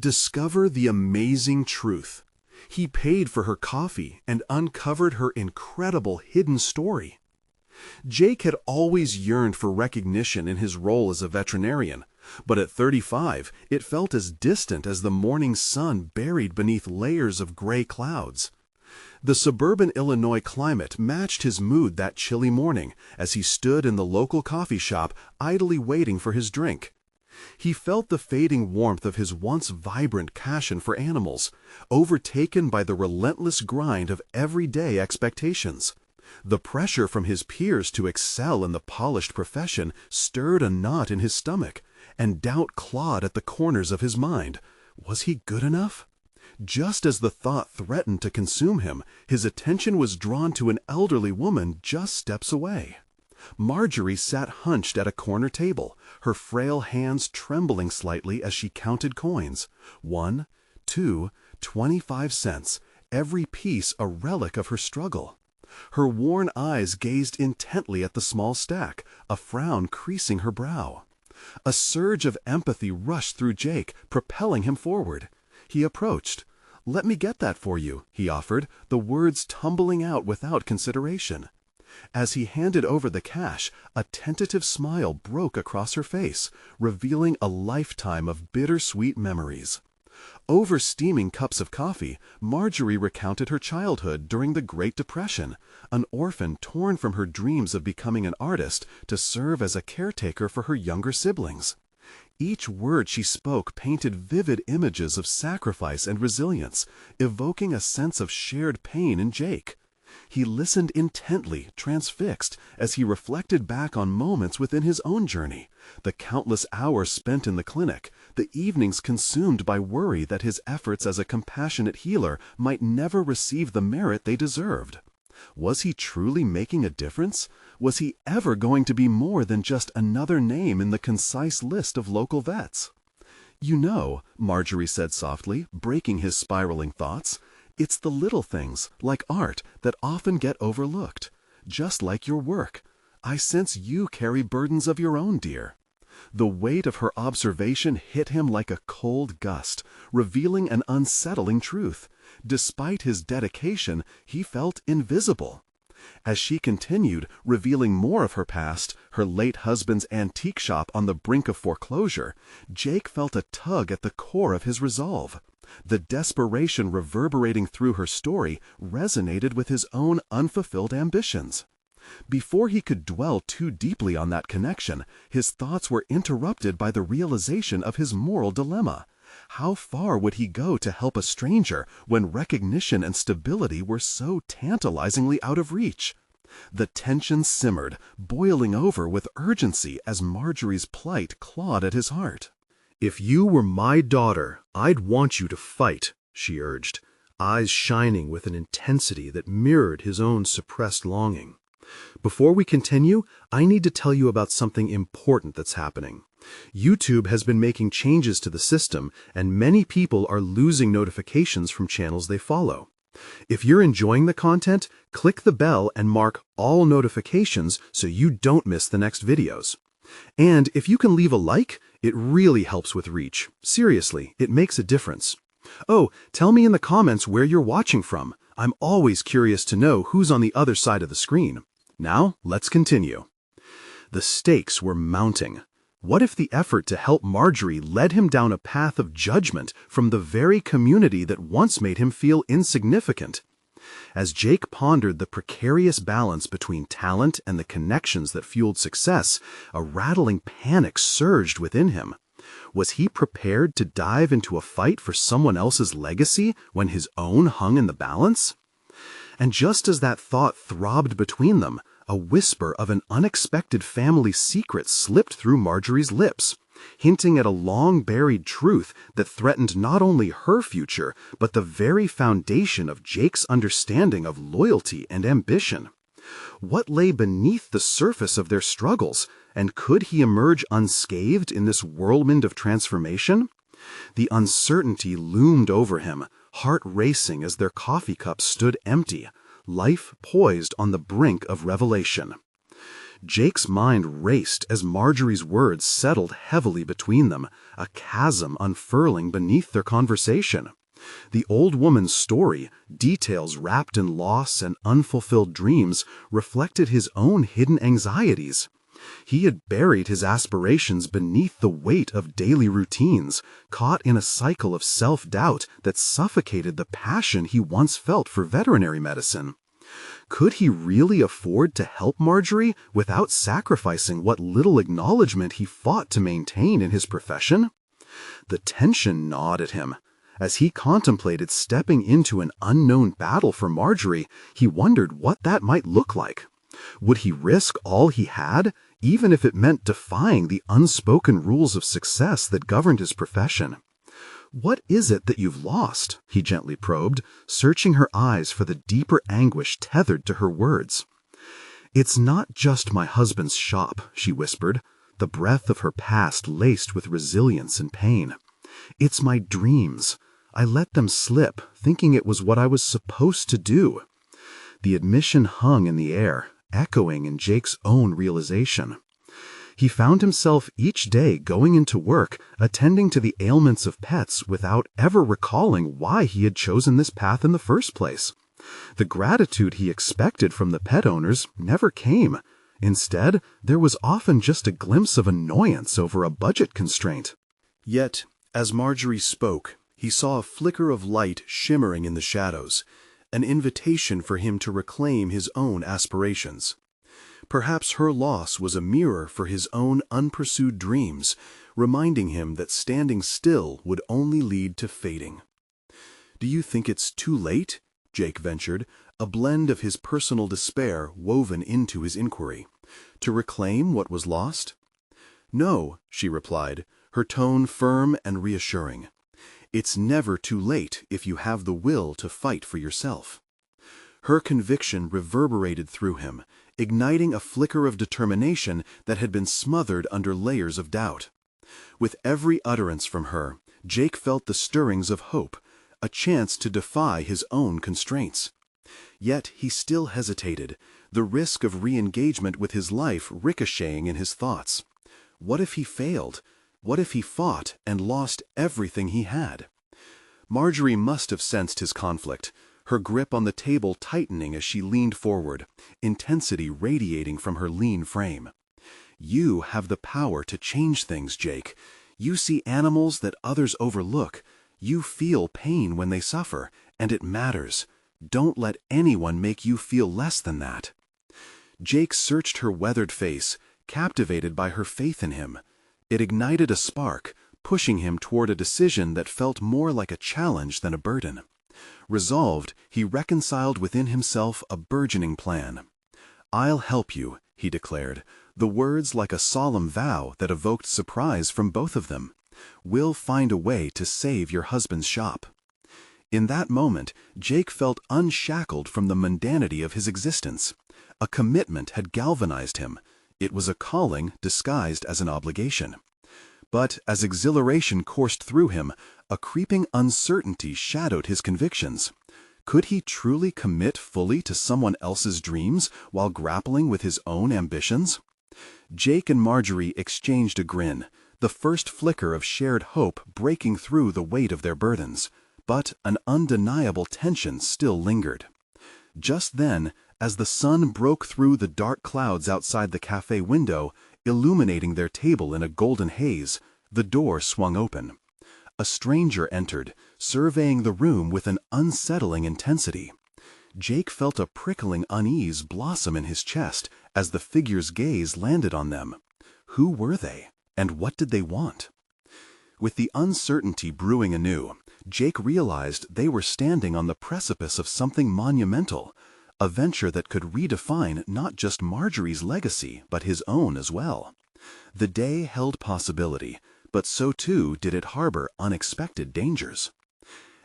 Discover the amazing truth. He paid for her coffee and uncovered her incredible hidden story. Jake had always yearned for recognition in his role as a veterinarian, but at 35, it felt as distant as the morning sun buried beneath layers of gray clouds. The suburban Illinois climate matched his mood that chilly morning as he stood in the local coffee shop idly waiting for his drink. He felt the fading warmth of his once vibrant passion for animals, overtaken by the relentless grind of everyday expectations. The pressure from his peers to excel in the polished profession stirred a knot in his stomach, and doubt clawed at the corners of his mind. Was he good enough? Just as the thought threatened to consume him, his attention was drawn to an elderly woman just steps away. Marjorie sat hunched at a corner table, her frail hands trembling slightly as she counted coins. 1, 2, 25 cents, every piece a relic of her struggle. Her worn eyes gazed intently at the small stack, a frown creasing her brow. A surge of empathy rushed through Jake, propelling him forward. He approached. "Let me get that for you," he offered, the words tumbling out without consideration. As he handed over the cash, a tentative smile broke across her face, revealing a lifetime of bittersweet memories. Over steaming cups of coffee, Marjorie recounted her childhood during the Great Depression, an orphan torn from her dreams of becoming an artist to serve as a caretaker for her younger siblings. Each word she spoke painted vivid images of sacrifice and resilience, evoking a sense of shared pain in Jake. He listened intently, transfixed, as he reflected back on moments within his own journey, the countless hours spent in the clinic, the evenings consumed by worry that his efforts as a compassionate healer might never receive the merit they deserved. Was he truly making a difference? Was he ever going to be more than just another name in the concise list of local vets? "You know," Marjorie said softly, breaking his spiraling thoughts, "it's the little things, like art, that often get overlooked. Just like your work. I sense you carry burdens of your own, dear." The weight of her observation hit him like a cold gust, revealing an unsettling truth. Despite his dedication, he felt invisible. As she continued, revealing more of her past, her late husband's antique shop on the brink of foreclosure, Jake felt a tug at the core of his resolve. The desperation reverberating through her story resonated with his own unfulfilled ambitions. Before he could dwell too deeply on that connection, his thoughts were interrupted by the realization of his moral dilemma. How far would he go to help a stranger when recognition and stability were so tantalizingly out of reach? The tension simmered, boiling over with urgency as Marjorie's plight clawed at his heart. "If you were my daughter, I'd want you to fight," she urged, eyes shining with an intensity that mirrored his own suppressed longing. "Before we continue, I need to tell you about something important that's happening. YouTube has been making changes to the system, and many people are losing notifications from channels they follow. If you're enjoying the content, click the bell and mark all notifications so you don't miss the next videos. And if you can leave a like, it really helps with reach. Seriously, it makes a difference. Oh, tell me in the comments where you're watching from. I'm always curious to know who's on the other side of the screen. Now, let's continue. The stakes were mounting. What if the effort to help Marjorie led him down a path of judgment from the very community that once made him feel insignificant? As Jake pondered the precarious balance between talent and the connections that fueled success, a rattling panic surged within him. Was he prepared to dive into a fight for someone else's legacy when his own hung in the balance? And just as that thought throbbed between them, a whisper of an unexpected family secret slipped through Marjorie's lips, hinting at a long-buried truth that threatened not only her future, but the very foundation of Jake's understanding of loyalty and ambition. What lay beneath the surface of their struggles, and could he emerge unscathed in this whirlwind of transformation? The uncertainty loomed over him, heart racing as their coffee cups stood empty, life poised on the brink of revelation. Jake's mind raced as Marjorie's words settled heavily between them, a chasm unfurling beneath their conversation. The old woman's story, details wrapped in loss and unfulfilled dreams, reflected his own hidden anxieties. He had buried his aspirations beneath the weight of daily routines, caught in a cycle of self-doubt that suffocated the passion he once felt for veterinary medicine. Could he really afford to help Marjorie without sacrificing what little acknowledgement he fought to maintain in his profession? The tension gnawed at him. As he contemplated stepping into an unknown battle for Marjorie, he wondered what that might look like. Would he risk all he had, even if it meant defying the unspoken rules of success that governed his profession? "What is it that you've lost?" he gently probed, searching her eyes for the deeper anguish tethered to her words. "It's not just my husband's shop," she whispered, the breath of her past laced with resilience and pain. "It's my dreams. I let them slip, thinking it was what I was supposed to do." The admission hung in the air, echoing in Jake's own realization. He found himself each day going into work, attending to the ailments of pets without ever recalling why he had chosen this path in the first place. The gratitude he expected from the pet owners never came. Instead, there was often just a glimpse of annoyance over a budget constraint. Yet, as Marjorie spoke, he saw a flicker of light shimmering in the shadows, an invitation for him to reclaim his own aspirations. Perhaps her loss was a mirror for his own unpursued dreams, reminding him that standing still would only lead to fading. "Do you think it's too late?" Jake ventured, a blend of his personal despair woven into his inquiry. "To reclaim what was lost?" "No," she replied, her tone firm and reassuring. "It's never too late if you have the will to fight for yourself." Her conviction reverberated through him, igniting a flicker of determination that had been smothered under layers of doubt. With every utterance from her, Jake felt the stirrings of hope, a chance to defy his own constraints. Yet he still hesitated, the risk of re-engagement with his life ricocheting in his thoughts. What if he failed? What if he fought and lost everything he had? Marjorie must have sensed his conflict, her grip on the table tightening as she leaned forward, intensity radiating from her lean frame. "You have the power to change things, Jake. You see animals that others overlook. You feel pain when they suffer, and it matters. Don't let anyone make you feel less than that." Jake searched her weathered face, captivated by her faith in him. It ignited a spark, pushing him toward a decision that felt more like a challenge than a burden. Resolved, he reconciled within himself a burgeoning plan. "I'll help you," he declared, the words like a solemn vow that evoked surprise from both of them. "We'll find a way to save your husband's shop." In that moment, Jake felt unshackled from the mundanity of his existence. A commitment had galvanized him. It was a calling disguised as an obligation. But as exhilaration coursed through him, a creeping uncertainty shadowed his convictions. Could he truly commit fully to someone else's dreams while grappling with his own ambitions? Jake and Marjorie exchanged a grin, the first flicker of shared hope breaking through the weight of their burdens. But an undeniable tension still lingered. Just then, as the sun broke through the dark clouds outside the café window, illuminating their table in a golden haze, the door swung open. A stranger entered, surveying the room with an unsettling intensity. Jake felt a prickling unease blossom in his chest as the figure's gaze landed on them. Who were they, and what did they want? With the uncertainty brewing anew, Jake realized they were standing on the precipice of something monumental, a venture that could redefine not just Marjorie's legacy, but his own as well. The day held possibility, but so too did it harbor unexpected dangers.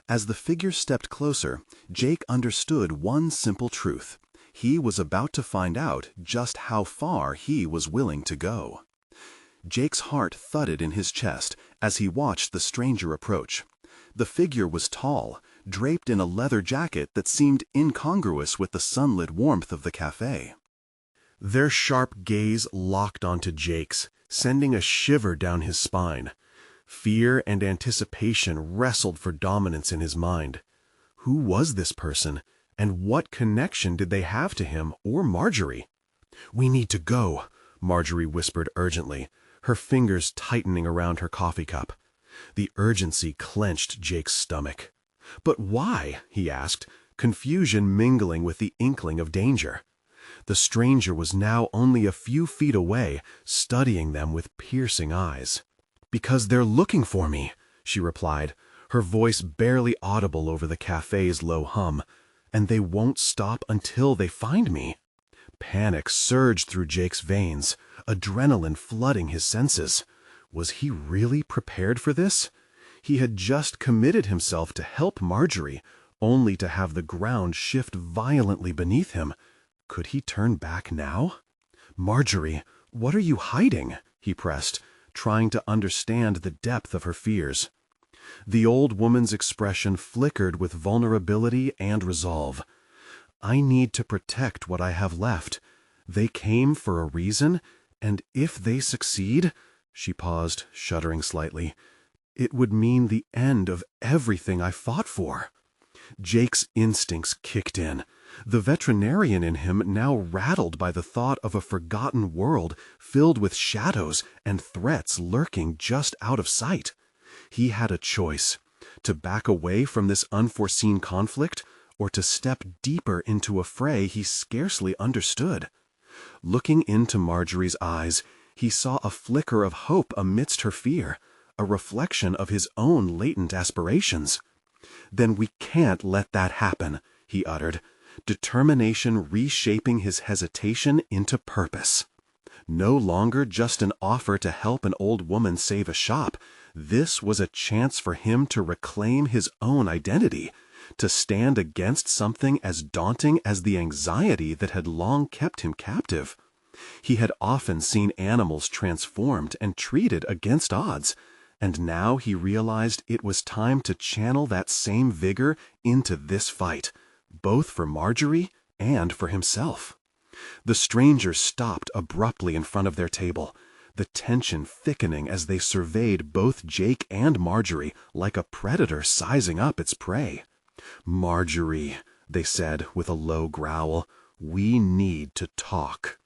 As the figure stepped closer, Jake understood one simple truth. He was about to find out just how far he was willing to go. Jake's heart thudded in his chest as he watched the stranger approach. The figure was tall, draped in a leather jacket that seemed incongruous with the sunlit warmth of the café. Their sharp gaze locked onto Jake's, sending a shiver down his spine. Fear and anticipation wrestled for dominance in his mind. Who was this person, and what connection did they have to him or Marjorie? "We need to go," Marjorie whispered urgently, her fingers tightening around her coffee cup. The urgency clenched Jake's stomach. "But why?" he asked, confusion mingling with the inkling of danger. The stranger was now only a few feet away, studying them with piercing eyes. "Because they're looking for me," she replied, her voice barely audible over the café's low hum. "And they won't stop until they find me." Panic surged through Jake's veins, adrenaline flooding his senses. Was he really prepared for this? He had just committed himself to help Marjorie, only to have the ground shift violently beneath him. Could he turn back now? "Marjorie, what are you hiding?" he pressed, trying to understand the depth of her fears. The old woman's expression flickered with vulnerability and resolve. "I need to protect what I have left. They came for a reason, and if they succeed," she paused, shuddering slightly, "it would mean the end of everything I fought for." Jake's instincts kicked in. The veterinarian in him now rattled by the thought of a forgotten world filled with shadows and threats lurking just out of sight. He had a choice: to back away from this unforeseen conflict, or to step deeper into a fray he scarcely understood. Looking into Marjorie's eyes, he saw a flicker of hope amidst her fear, a reflection of his own latent aspirations. "Then we can't let that happen," he uttered, determination reshaping his hesitation into purpose. No longer just an offer to help an old woman save a shop. This was a chance for him to reclaim his own identity, to stand against something as daunting as the anxiety that had long kept him captive. He had often seen animals transformed and treated against odds, and now he realized it was time to channel that same vigor into this fight, both for Marjorie and for himself. The strangers stopped abruptly in front of their table, the tension thickening as they surveyed both Jake and Marjorie like a predator sizing up its prey. "Marjorie," they said with a low growl, "we need to talk."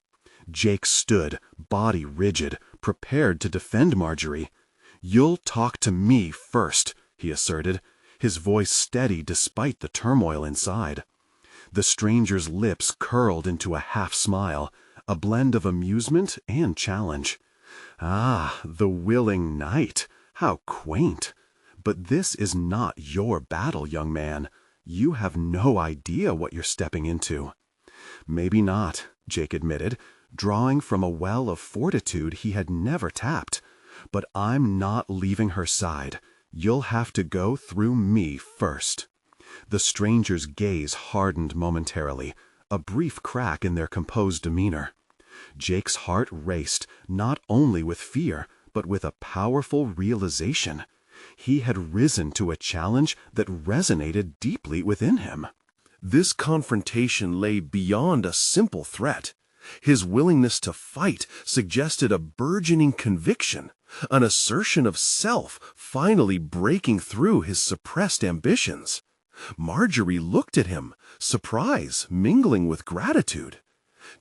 Jake stood, body rigid, prepared to defend Marjorie. "You'll talk to me first," he asserted, his voice steady despite the turmoil inside. The stranger's lips curled into a half-smile, a blend of amusement and challenge. "Ah, the willing knight! How quaint! But this is not your battle, young man. You have no idea what you're stepping into." "Maybe not," Jake admitted, drawing from a well of fortitude he had never tapped. "But I'm not leaving her side. You'll have to go through me first." The stranger's gaze hardened momentarily, a brief crack in their composed demeanor. Jake's heart raced, not only with fear, but with a powerful realization. He had risen to a challenge that resonated deeply within him. This confrontation lay beyond a simple threat. His willingness to fight suggested a burgeoning conviction, an assertion of self finally breaking through his suppressed ambitions. Marjorie looked at him, surprise mingling with gratitude.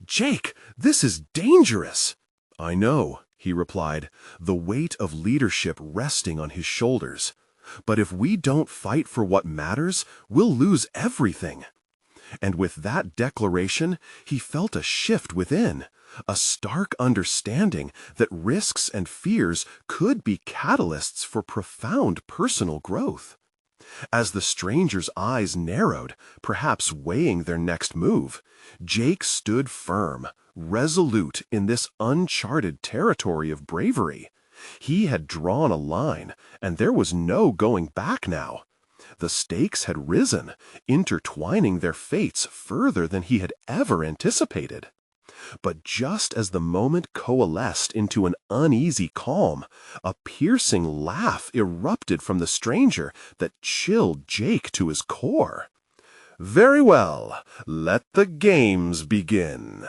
"Jake, this is dangerous." "I know," he replied, the weight of leadership resting on his shoulders. "But if we don't fight for what matters, we'll lose everything." And with that declaration, he felt a shift within, a stark understanding that risks and fears could be catalysts for profound personal growth. As the stranger's eyes narrowed, perhaps weighing their next move, Jake stood firm, resolute in this uncharted territory of bravery. He had drawn a line, and there was no going back now. The stakes had risen, intertwining their fates further than he had ever anticipated. But just as the moment coalesced into an uneasy calm, a piercing laugh erupted from the stranger that chilled Jake to his core. "Very well, let the games begin."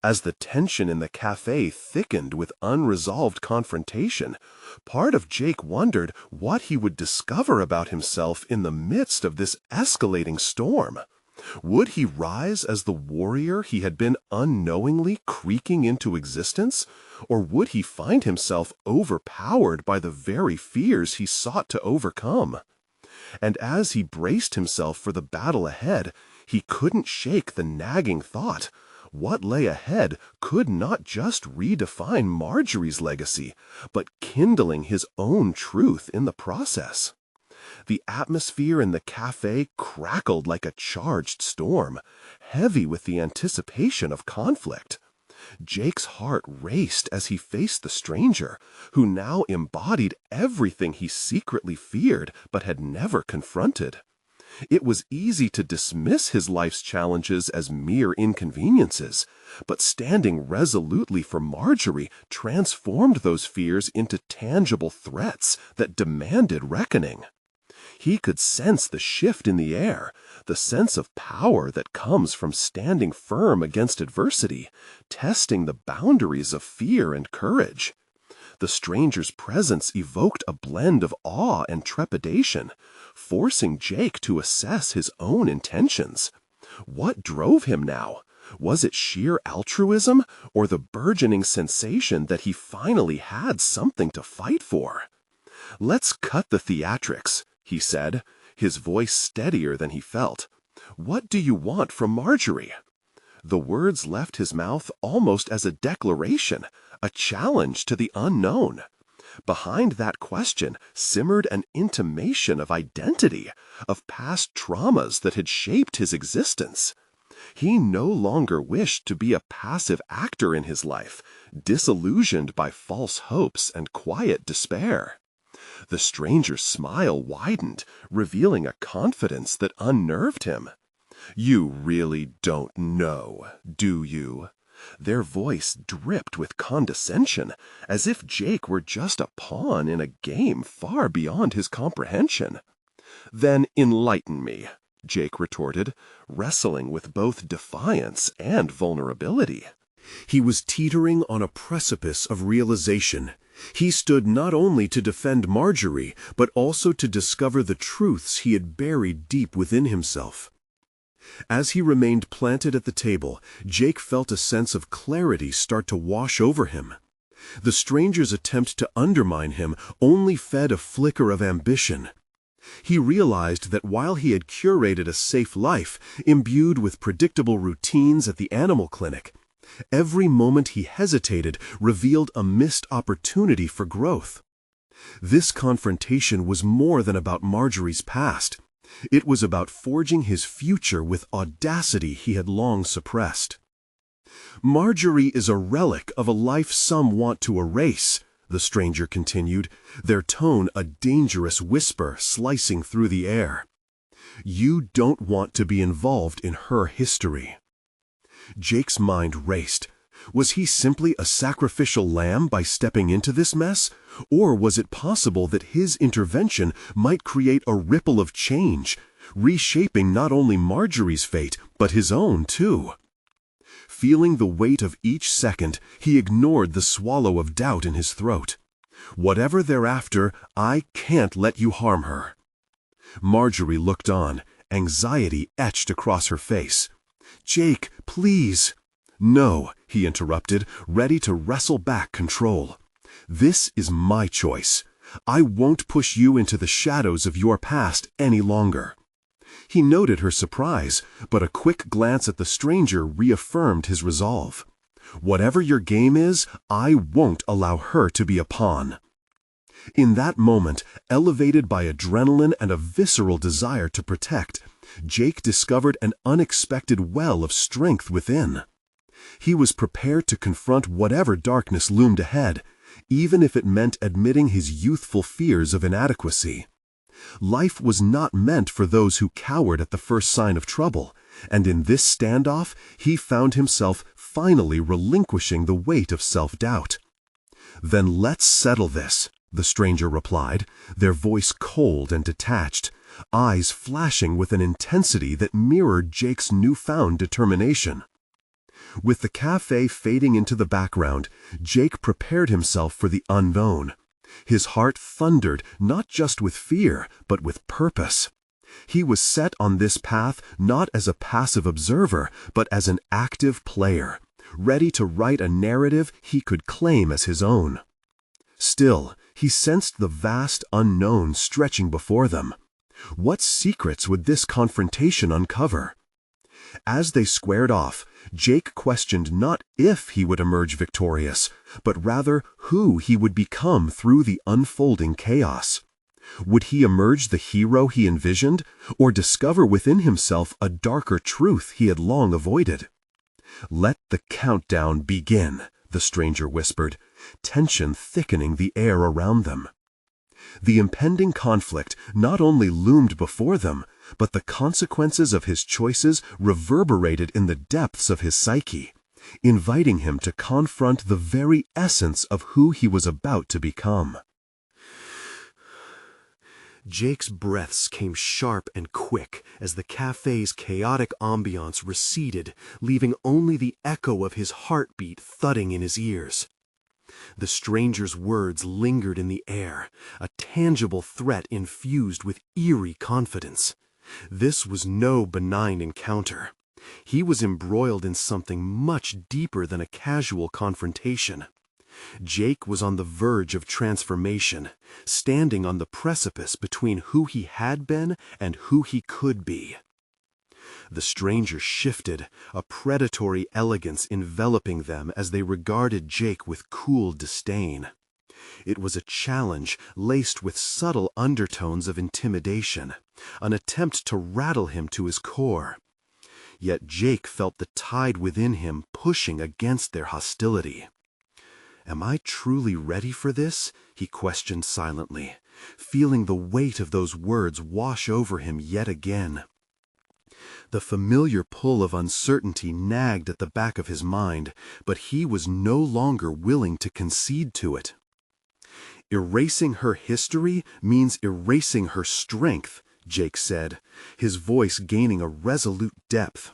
As the tension in the café thickened with unresolved confrontation, part of Jake wondered what he would discover about himself in the midst of this escalating storm. Would he rise as the warrior he had been unknowingly creaking into existence, or would he find himself overpowered by the very fears he sought to overcome? And as he braced himself for the battle ahead, he couldn't shake the nagging thought: what lay ahead could not just redefine Marjorie's legacy, but kindling his own truth in the process. The atmosphere in the café crackled like a charged storm, heavy with the anticipation of conflict. Jake's heart raced as he faced the stranger, who now embodied everything he secretly feared but had never confronted. It was easy to dismiss his life's challenges as mere inconveniences, but standing resolutely for Marjorie transformed those fears into tangible threats that demanded reckoning. He could sense the shift in the air, the sense of power that comes from standing firm against adversity, testing the boundaries of fear and courage. The stranger's presence evoked a blend of awe and trepidation, forcing Jake to assess his own intentions. What drove him now? Was it sheer altruism, or the burgeoning sensation that he finally had something to fight for? "Let's cut the theatrics," he said, his voice steadier than he felt. "What do you want from Marjorie?" The words left his mouth almost as a declaration, a challenge to the unknown. Behind that question simmered an intimation of identity, of past traumas that had shaped his existence. He no longer wished to be a passive actor in his life, disillusioned by false hopes and quiet despair. The stranger's smile widened, revealing a confidence that unnerved him. "You really don't know, do you?" Their voice dripped with condescension, as if Jake were just a pawn in a game far beyond his comprehension. "Then enlighten me," Jake retorted, wrestling with both defiance and vulnerability. He was teetering on a precipice of realization. He stood not only to defend Marjorie, but also to discover the truths he had buried deep within himself. As he remained planted at the table, Jake felt a sense of clarity start to wash over him. The stranger's attempt to undermine him only fed a flicker of ambition. He realized that while he had curated a safe life, imbued with predictable routines at the animal clinic, every moment he hesitated revealed a missed opportunity for growth. This confrontation was more than about Marjorie's past. It was about forging his future with audacity he had long suppressed. "Marjorie is a relic of a life some want to erase," the stranger continued, their tone a dangerous whisper slicing through the air. "You don't want to be involved in her history." Jake's mind raced. Was he simply a sacrificial lamb by stepping into this mess? Or was it possible that his intervention might create a ripple of change, reshaping not only Marjorie's fate, but his own too? Feeling the weight of each second, he ignored the swallow of doubt in his throat. "Whatever thereafter, I can't let you harm her." Marjorie looked on, anxiety etched across her face. "Jake, please." "No," he interrupted, ready to wrestle back control. "This is my choice. I won't push you into the shadows of your past any longer." He noted her surprise, but a quick glance at the stranger reaffirmed his resolve. "Whatever your game is, I won't allow her to be a pawn." In that moment, elevated by adrenaline and a visceral desire to protect, Jake discovered an unexpected well of strength within. He was prepared to confront whatever darkness loomed ahead, even if it meant admitting his youthful fears of inadequacy. Life was not meant for those who cowered at the first sign of trouble, and in this standoff he found himself finally relinquishing the weight of self-doubt. "Then let's settle this," the stranger replied, their voice cold and detached, eyes flashing with an intensity that mirrored Jake's newfound determination. With the cafe fading into the background, Jake prepared himself for the unknown. His heart thundered not just with fear, but with purpose. He was set on this path not as a passive observer, but as an active player, ready to write a narrative he could claim as his own. Still, he sensed the vast unknown stretching before them. What secrets would this confrontation uncover? As they squared off, Jake questioned not if he would emerge victorious, but rather who he would become through the unfolding chaos. Would he emerge the hero he envisioned, or discover within himself a darker truth he had long avoided? "Let the countdown begin," the stranger whispered, tension thickening the air around them. The impending conflict not only loomed before them, but the consequences of his choices reverberated in the depths of his psyche, inviting him to confront the very essence of who he was about to become. Jake's breaths came sharp and quick as the cafe's chaotic ambiance receded, leaving only the echo of his heartbeat thudding in his ears. The stranger's words lingered in the air, a tangible threat infused with eerie confidence. This was no benign encounter. He was embroiled in something much deeper than a casual confrontation. Jake was on the verge of transformation, standing on the precipice between who he had been and who he could be. The stranger shifted, a predatory elegance enveloping them as they regarded Jake with cool disdain. It was a challenge laced with subtle undertones of intimidation, an attempt to rattle him to his core. Yet Jake felt the tide within him pushing against their hostility. "Am I truly ready for this?" he questioned silently, feeling the weight of those words wash over him yet again. The familiar pull of uncertainty nagged at the back of his mind, but he was no longer willing to concede to it. "Erasing her history means erasing her strength," Jake said, his voice gaining a resolute depth.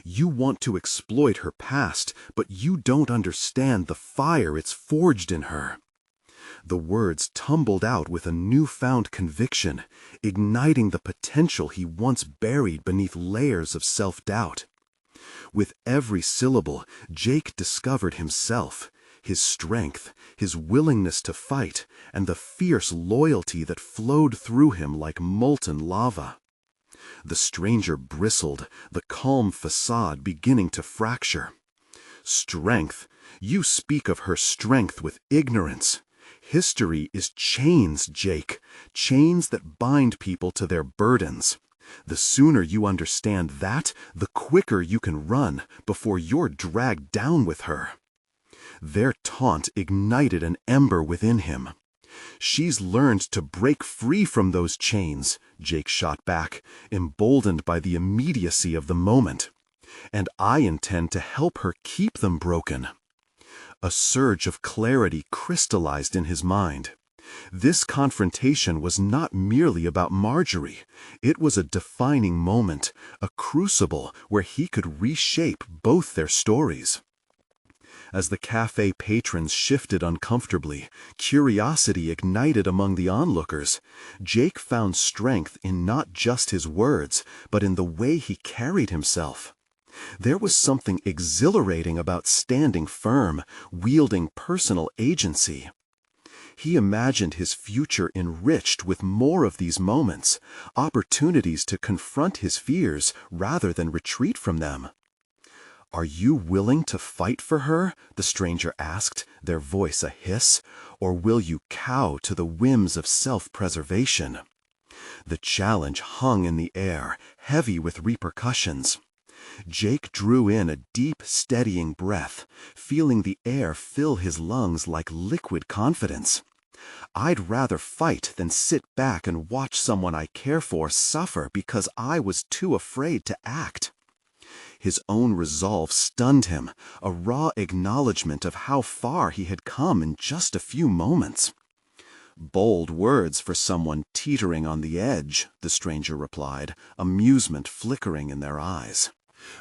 "You want to exploit her past, but you don't understand the fire it's forged in her." The words tumbled out with a newfound conviction, igniting the potential he once buried beneath layers of self-doubt. With every syllable, Jake discovered himself, his strength, his willingness to fight, and the fierce loyalty that flowed through him like molten lava. The stranger bristled, the calm facade beginning to fracture. "Strength? You speak of her strength with ignorance. History is chains, Jake, chains that bind people to their burdens. The sooner you understand that, the quicker you can run before you're dragged down with her." Their taunt ignited an ember within him. "She's learned to break free from those chains," Jake shot back, emboldened by the immediacy of the moment. "And I intend to help her keep them broken." A surge of clarity crystallized in his mind. This confrontation was not merely about Marjorie. It was a defining moment, a crucible where he could reshape both their stories. As the cafe patrons shifted uncomfortably, curiosity ignited among the onlookers. Jake found strength in not just his words, but in the way he carried himself. There was something exhilarating about standing firm, wielding personal agency. He imagined his future enriched with more of these moments, opportunities to confront his fears rather than retreat from them. "Are you willing to fight for her?" the stranger asked, their voice a hiss, "or will you cow to the whims of self-preservation?" The challenge hung in the air, heavy with repercussions. Jake drew in a deep, steadying breath, feeling the air fill his lungs like liquid confidence. "I'd rather fight than sit back and watch someone I care for suffer because I was too afraid to act." His own resolve stunned him, a raw acknowledgement of how far he had come in just a few moments. "Bold words for someone teetering on the edge," the stranger replied, amusement flickering in their eyes.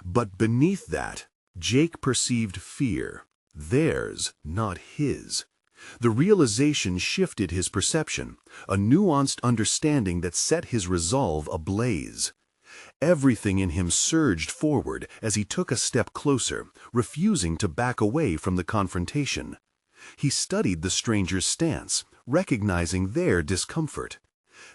But beneath that, Jake perceived fear, theirs, not his. The realization shifted his perception, a nuanced understanding that set his resolve ablaze. Everything in him surged forward as he took a step closer, refusing to back away from the confrontation. He studied the stranger's stance, recognizing their discomfort.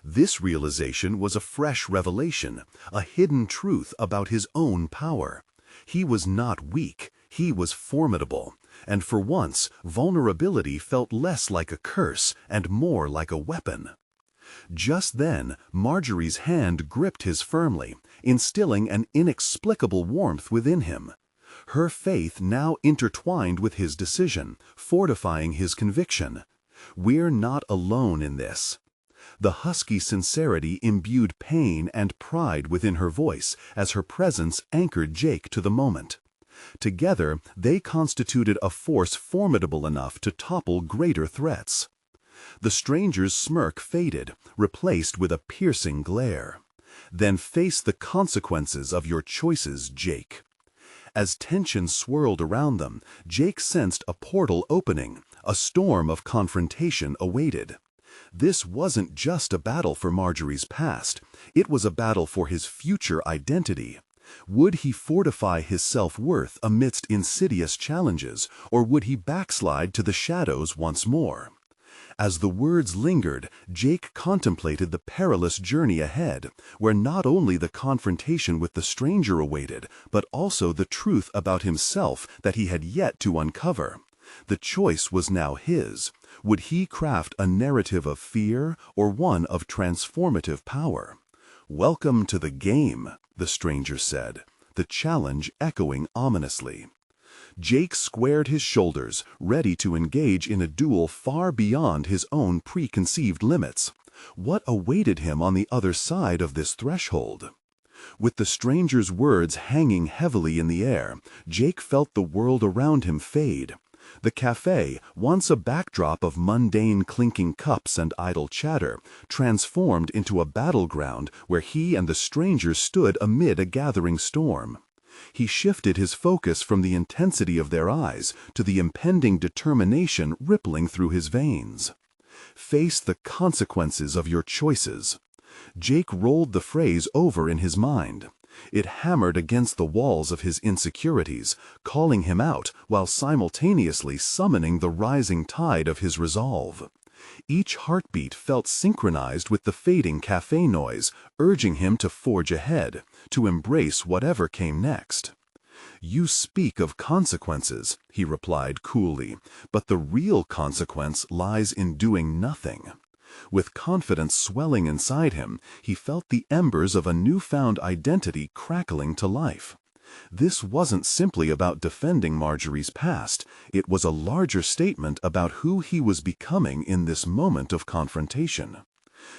This realization was a fresh revelation, a hidden truth about his own power. He was not weak, he was formidable, and for once, vulnerability felt less like a curse and more like a weapon. Just then, Marjorie's hand gripped his firmly, instilling an inexplicable warmth within him. Her faith now intertwined with his decision, fortifying his conviction. We're not alone in this. The husky sincerity imbued pain and pride within her voice as her presence anchored Jake to the moment. Together, they constituted a force formidable enough to topple greater threats. The stranger's smirk faded, replaced with a piercing glare. Then face the consequences of your choices, Jake. As tension swirled around them, Jake sensed a portal opening, a storm of confrontation awaited. This wasn't just a battle for Marjorie's past, it was a battle for his future identity. Would he fortify his self-worth amidst insidious challenges, or would he backslide to the shadows once more? As the words lingered, Jake contemplated the perilous journey ahead, where not only the confrontation with the stranger awaited, but also the truth about himself that he had yet to uncover. The choice was now his. Would he craft a narrative of fear or one of transformative power? "Welcome to the game," the stranger said, the challenge echoing ominously. Jake squared his shoulders, ready to engage in a duel far beyond his own preconceived limits. What awaited him on the other side of this threshold? With the stranger's words hanging heavily in the air, Jake felt the world around him fade. The café, once a backdrop of mundane clinking cups and idle chatter, transformed into a battleground where he and the stranger stood amid a gathering storm. He shifted his focus from the intensity of their eyes to the impending determination rippling through his veins. Face the consequences of your choices. Jake rolled the phrase over in his mind. It hammered against the walls of his insecurities, calling him out while simultaneously summoning the rising tide of his resolve. Each heartbeat felt synchronized with the fading café noise, urging him to forge ahead, to embrace whatever came next. "You speak of consequences," he replied coolly, "but the real consequence lies in doing nothing." With confidence swelling inside him, he felt the embers of a newfound identity crackling to life. This wasn't simply about defending Marjorie's past, it was a larger statement about who he was becoming in this moment of confrontation.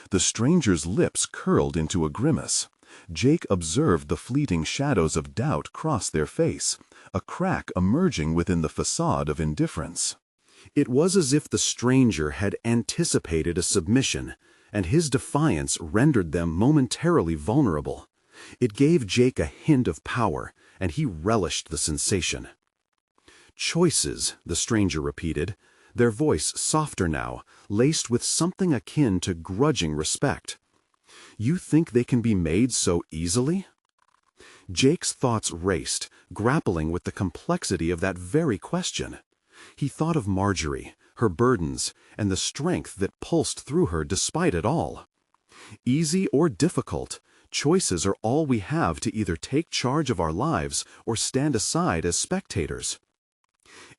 The stranger's lips curled into a grimace. Jake observed the fleeting shadows of doubt cross their face, a crack emerging within the facade of indifference. It was as if the stranger had anticipated a submission, and his defiance rendered them momentarily vulnerable. It gave Jake a hint of power, and he relished the sensation. "Choices," the stranger repeated, their voice softer now, laced with something akin to grudging respect. "You think they can be made so easily?" Jake's thoughts raced, grappling with the complexity of that very question. He thought of Marjorie, her burdens, and the strength that pulsed through her despite it all. Easy or difficult, choices are all we have to either take charge of our lives or stand aside as spectators.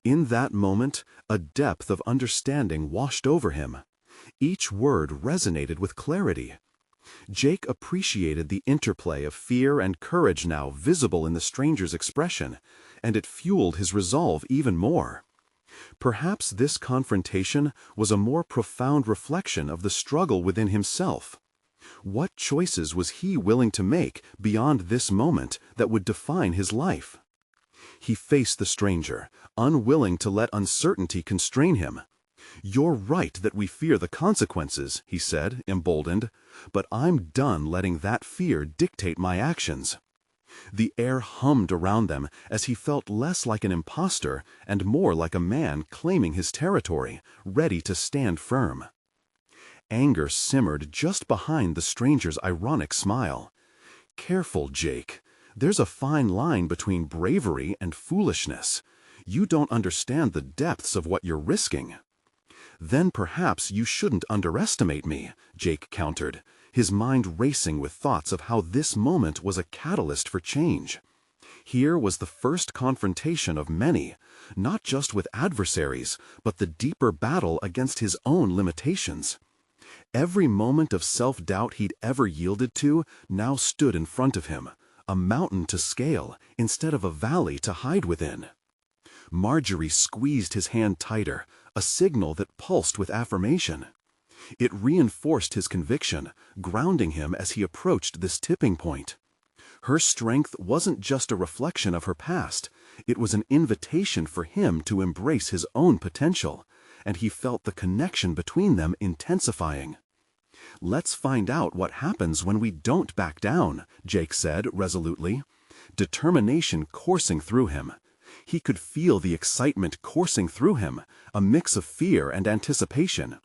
In that moment, a depth of understanding washed over him. Each word resonated with clarity. Jake appreciated the interplay of fear and courage now visible in the stranger's expression, and it fueled his resolve even more. Perhaps this confrontation was a more profound reflection of the struggle within himself. What choices was he willing to make beyond this moment that would define his life? He faced the stranger, unwilling to let uncertainty constrain him. "You're right that we fear the consequences," he said, emboldened, "but I'm done letting that fear dictate my actions." The air hummed around them as he felt less like an imposter and more like a man claiming his territory, ready to stand firm. Anger simmered just behind the stranger's ironic smile. "Careful, Jake. There's a fine line between bravery and foolishness. You don't understand the depths of what you're risking." "Then perhaps you shouldn't underestimate me," Jake countered, his mind racing with thoughts of how this moment was a catalyst for change. Here was the first confrontation of many, not just with adversaries, but the deeper battle against his own limitations. Every moment of self-doubt he'd ever yielded to now stood in front of him, a mountain to scale instead of a valley to hide within. Marjorie squeezed his hand tighter, a signal that pulsed with affirmation. It reinforced his conviction, grounding him as he approached this tipping point. Her strength wasn't just a reflection of her past, it was an invitation for him to embrace his own potential, and he felt the connection between them intensifying. "Let's find out what happens when we don't back down," Jake said resolutely, determination coursing through him. He could feel the excitement coursing through him, a mix of fear and anticipation.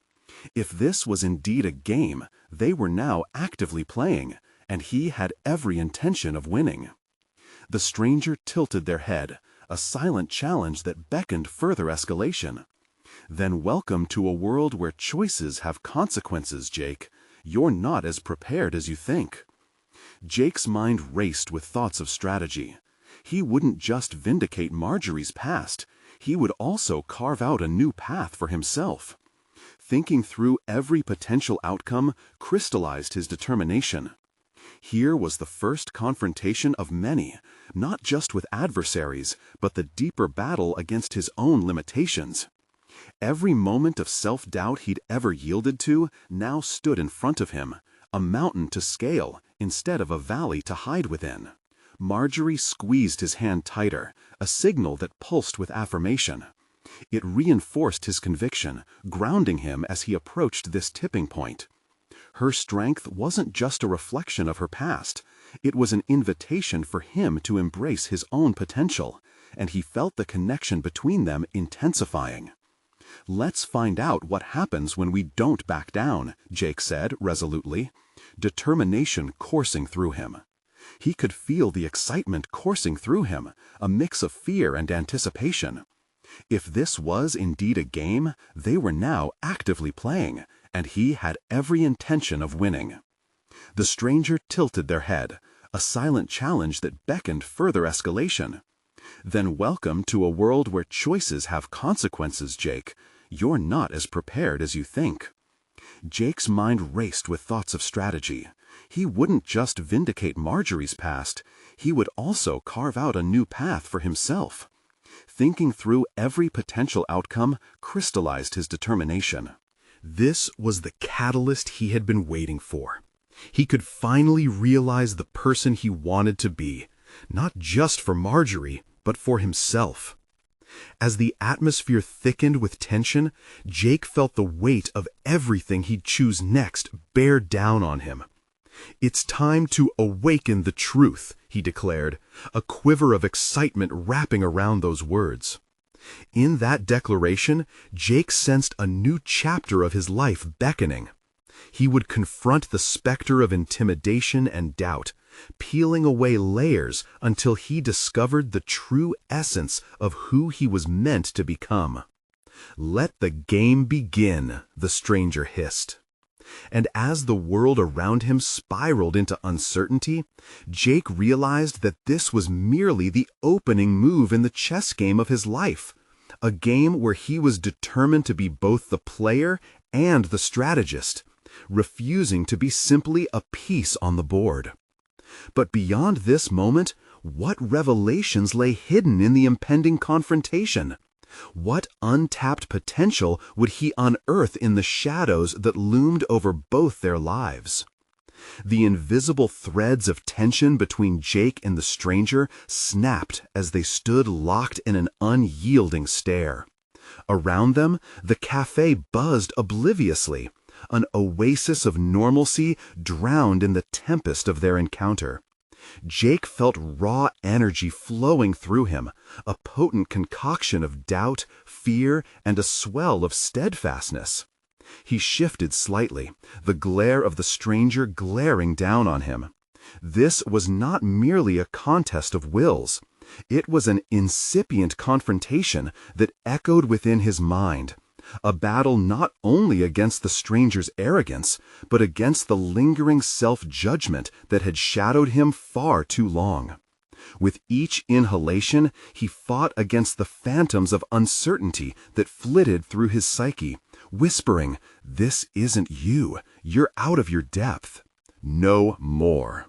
If this was indeed a game, they were now actively playing, and he had every intention of winning. The stranger tilted their head, a silent challenge that beckoned further escalation. "Then welcome to a world where choices have consequences, Jake. You're not as prepared as you think." Jake's mind raced with thoughts of strategy. He wouldn't just vindicate Marjorie's past, he would also carve out a new path for himself. Thinking through every potential outcome crystallized his determination. Here was the first confrontation of many, not just with adversaries, but the deeper battle against his own limitations. Every moment of self-doubt he'd ever yielded to now stood in front of him, a mountain to scale instead of a valley to hide within. Marjorie squeezed his hand tighter, a signal that pulsed with affirmation. It reinforced his conviction, grounding him as he approached this tipping point. Her strength wasn't just a reflection of her past, it was an invitation for him to embrace his own potential, and he felt the connection between them intensifying. "Let's find out what happens when we don't back down," Jake said resolutely, determination coursing through him. He could feel the excitement coursing through him, a mix of fear and anticipation. If this was indeed a game, they were now actively playing, and he had every intention of winning. The stranger tilted their head, a silent challenge that beckoned further escalation. "Then welcome to a world where choices have consequences, Jake. You're not as prepared as you think." Jake's mind raced with thoughts of strategy. He wouldn't just vindicate Marjorie's past, he would also carve out a new path for himself. Thinking through every potential outcome crystallized his determination. This was the catalyst he had been waiting for. He could finally realize the person he wanted to be, not just for Marjorie, but for himself. As the atmosphere thickened with tension, Jake felt the weight of everything he'd choose next bear down on him. "It's time to awaken the truth," he declared, a quiver of excitement wrapping around those words. In that declaration, Jake sensed a new chapter of his life beckoning. He would confront the specter of intimidation and doubt, peeling away layers until he discovered the true essence of who he was meant to become. "Let the game begin," the stranger hissed. And as the world around him spiraled into uncertainty, Jake realized that this was merely the opening move in the chess game of his life, a game where he was determined to be both the player and the strategist, refusing to be simply a piece on the board. But beyond this moment, what revelations lay hidden in the impending confrontation? What untapped potential would he unearth in the shadows that loomed over both their lives? The invisible threads of tension between Jake and the stranger snapped as they stood locked in an unyielding stare. Around them, the café buzzed obliviously, an oasis of normalcy drowned in the tempest of their encounter. Jake felt raw energy flowing through him, a potent concoction of doubt, fear, and a swell of steadfastness. He shifted slightly, the glare of the stranger glaring down on him. This was not merely a contest of wills. It was an incipient confrontation that echoed within his mind, a battle not only against the stranger's arrogance, but against the lingering self-judgment that had shadowed him far too long. With each inhalation, he fought against the phantoms of uncertainty that flitted through his psyche, whispering, "This isn't you. You're out of your depth. No more."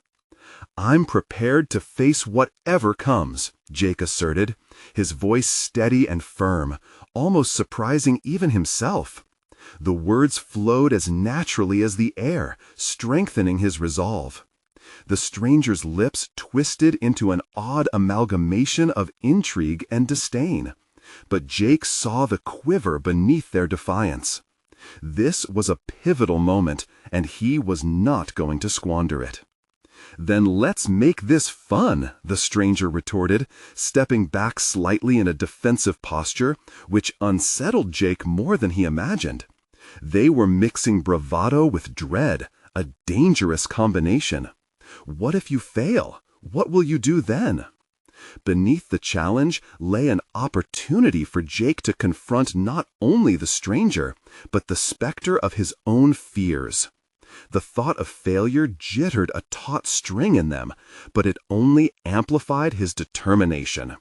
"I'm prepared to face whatever comes," Jake asserted, his voice steady and firm, almost surprising even himself. The words flowed as naturally as the air, strengthening his resolve. The stranger's lips twisted into an odd amalgamation of intrigue and disdain, but Jake saw the quiver beneath their defiance. This was a pivotal moment, and he was not going to squander it. "Then let's make this fun," the stranger retorted, stepping back slightly in a defensive posture, which unsettled Jake more than he imagined. They were mixing bravado with dread, a dangerous combination. What if you fail? What will you do then? Beneath the challenge lay an opportunity for Jake to confront not only the stranger, but the specter of his own fears. The thought of failure jittered a taut string in them, but it only amplified his determination.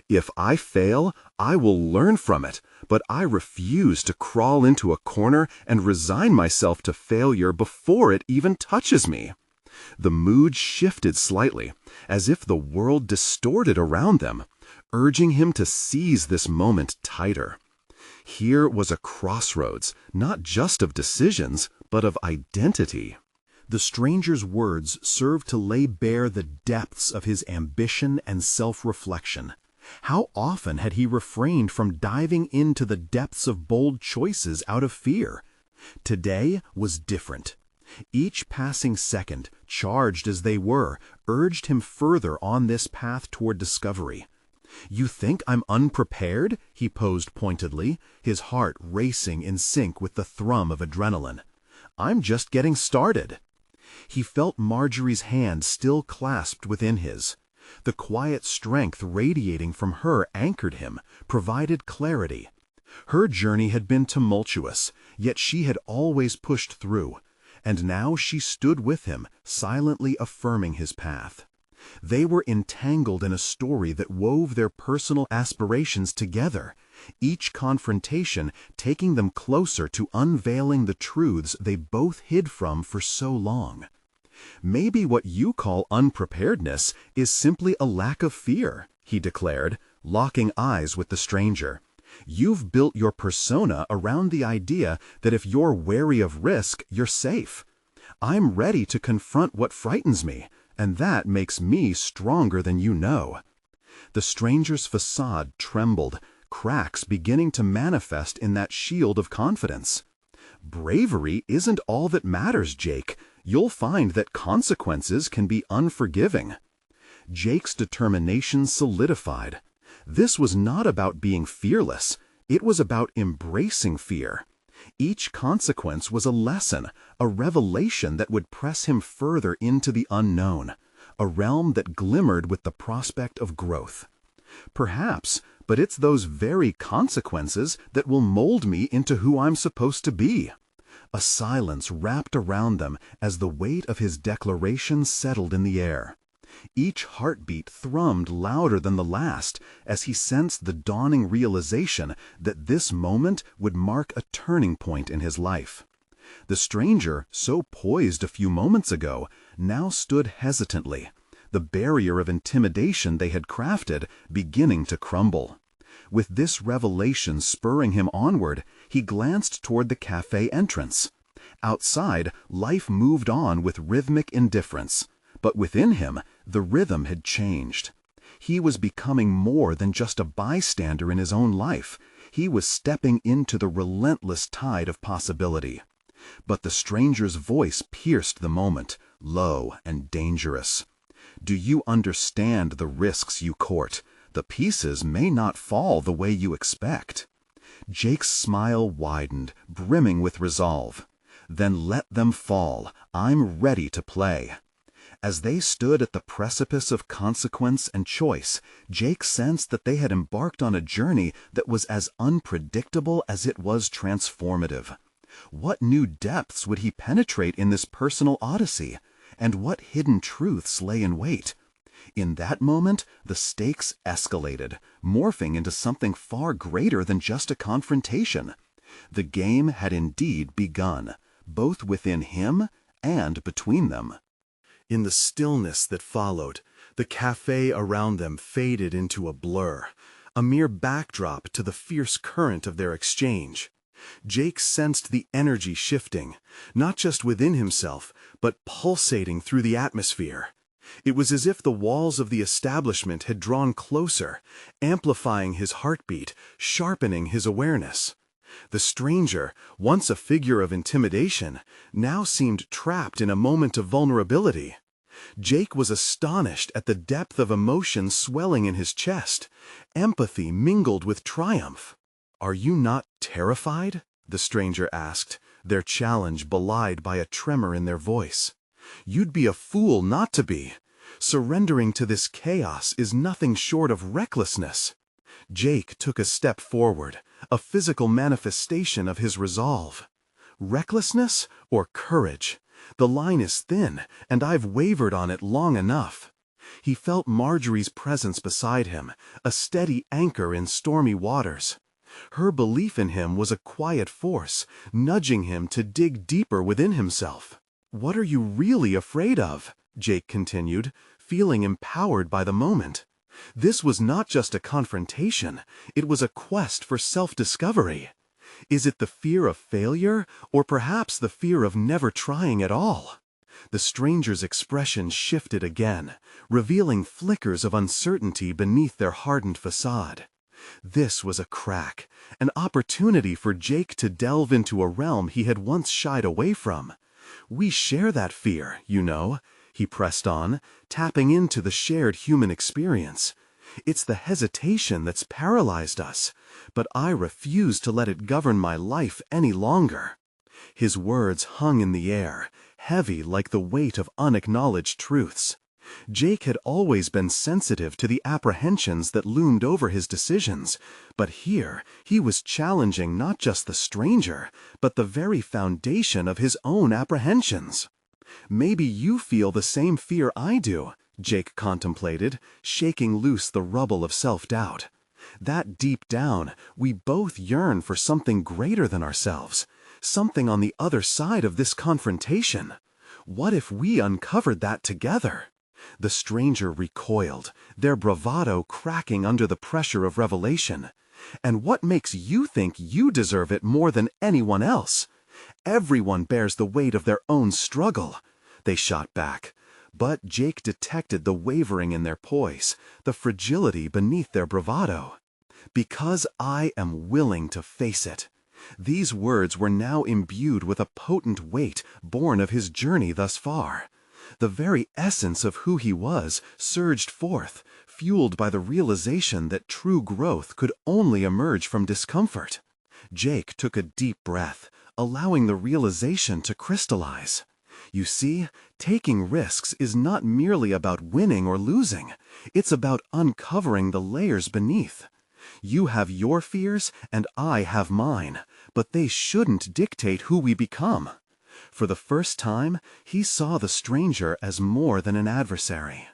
"If I fail, I will learn from it, but I refuse to crawl into a corner and resign myself to failure before it even touches me." The mood shifted slightly, as if the world distorted around them, urging him to seize this moment tighter. Here was a crossroads, not just of decisions, but of identity. The stranger's words served to lay bare the depths of his ambition and self-reflection. How often had he refrained from diving into the depths of bold choices out of fear? Today was different. Each passing second, charged as they were, urged him further on this path toward discovery. "You think I'm unprepared?" he posed pointedly, his heart racing in sync with the thrum of adrenaline. "I'm just getting started." He felt Marjorie's hand still clasped within his. The quiet strength radiating from her anchored him, provided clarity. Her journey had been tumultuous, yet she had always pushed through, and now she stood with him, silently affirming his path. They were entangled in a story that wove their personal aspirations together, each confrontation taking them closer to unveiling the truths they both hid from for so long. "Maybe what you call unpreparedness is simply a lack of fear," he declared, locking eyes with the stranger. "You've built your persona around the idea that if you're wary of risk, you're safe. I'm ready to confront what frightens me, and that makes me stronger than you know." The stranger's facade trembled, cracks beginning to manifest in that shield of confidence. "Bravery isn't all that matters, Jake. You'll find that consequences can be unforgiving." Jake's determination solidified. This was not about being fearless. It was about embracing fear. Each consequence was a lesson, a revelation that would press him further into the unknown, a realm that glimmered with the prospect of growth. "Perhaps, but it's those very consequences that will mold me into who I'm supposed to be." A silence wrapped around them as the weight of his declaration settled in the air. Each heartbeat thrummed louder than the last as he sensed the dawning realization that this moment would mark a turning point in his life. The stranger, so poised a few moments ago, now stood hesitantly, the barrier of intimidation they had crafted beginning to crumble. With this revelation spurring him onward, he glanced toward the café entrance. Outside, life moved on with rhythmic indifference, but within him, the rhythm had changed. He was becoming more than just a bystander in his own life. He was stepping into the relentless tide of possibility. But the stranger's voice pierced the moment, low and dangerous. Do you understand the risks you court? The pieces may not fall the way you expect." Jake's smile widened, brimming with resolve. "Then let them fall. I'm ready to play." As they stood at the precipice of consequence and choice, Jake sensed that they had embarked on a journey that was as unpredictable as it was transformative. What new depths would he penetrate in this personal odyssey? And what hidden truths lay in wait? In that moment, the stakes escalated, morphing into something far greater than just a confrontation. The game had indeed begun, both within him and between them. In the stillness that followed, the café around them faded into a blur, a mere backdrop to the fierce current of their exchange. Jake sensed the energy shifting, not just within himself, but pulsating through the atmosphere. It was as if the walls of the establishment had drawn closer, amplifying his heartbeat, sharpening his awareness. The stranger, once a figure of intimidation, now seemed trapped in a moment of vulnerability. Jake was astonished at the depth of emotion swelling in his chest, empathy mingled with triumph. "Are you not terrified?" the stranger asked, their challenge belied by a tremor in their voice. "You'd be a fool not to be. Surrendering to this chaos is nothing short of recklessness." Jake took a step forward, a physical manifestation of his resolve. Recklessness or courage? The line is thin, and I've wavered on it long enough. He felt Marjorie's presence beside him, a steady anchor in stormy waters. Her belief in him was a quiet force, nudging him to dig deeper within himself. "What are you really afraid of?" Jake continued, feeling empowered by the moment. This was not just a confrontation, it was a quest for self-discovery. Is it the fear of failure, or perhaps the fear of never trying at all? The stranger's expression shifted again, revealing flickers of uncertainty beneath their hardened facade. This was a crack, an opportunity for Jake to delve into a realm he had once shied away from. "We share that fear, you know," he pressed on, tapping into the shared human experience. "It's the hesitation that's paralyzed us, but I refuse to let it govern my life any longer." His words hung in the air, heavy like the weight of unacknowledged truths. Jake had always been sensitive to the apprehensions that loomed over his decisions, but here he was challenging not just the stranger, but the very foundation of his own apprehensions. "Maybe you feel the same fear I do," Jake contemplated, shaking loose the rubble of self-doubt. "That deep down, we both yearn for something greater than ourselves, something on the other side of this confrontation. What if we uncovered that together?" The stranger recoiled, their bravado cracking under the pressure of revelation. "And what makes you think you deserve it more than anyone else? Everyone bears the weight of their own struggle," they shot back. But Jake detected the wavering in their poise, the fragility beneath their bravado. "Because I am willing to face it." These words were now imbued with a potent weight born of his journey thus far. The very essence of who he was surged forth, fueled by the realization that true growth could only emerge from discomfort. Jake took a deep breath, allowing the realization to crystallize. You see, taking risks is not merely about winning or losing. It's about uncovering the layers beneath. You have your fears and I have mine, but they shouldn't dictate who we become. For the first time, he saw the stranger as more than an adversary.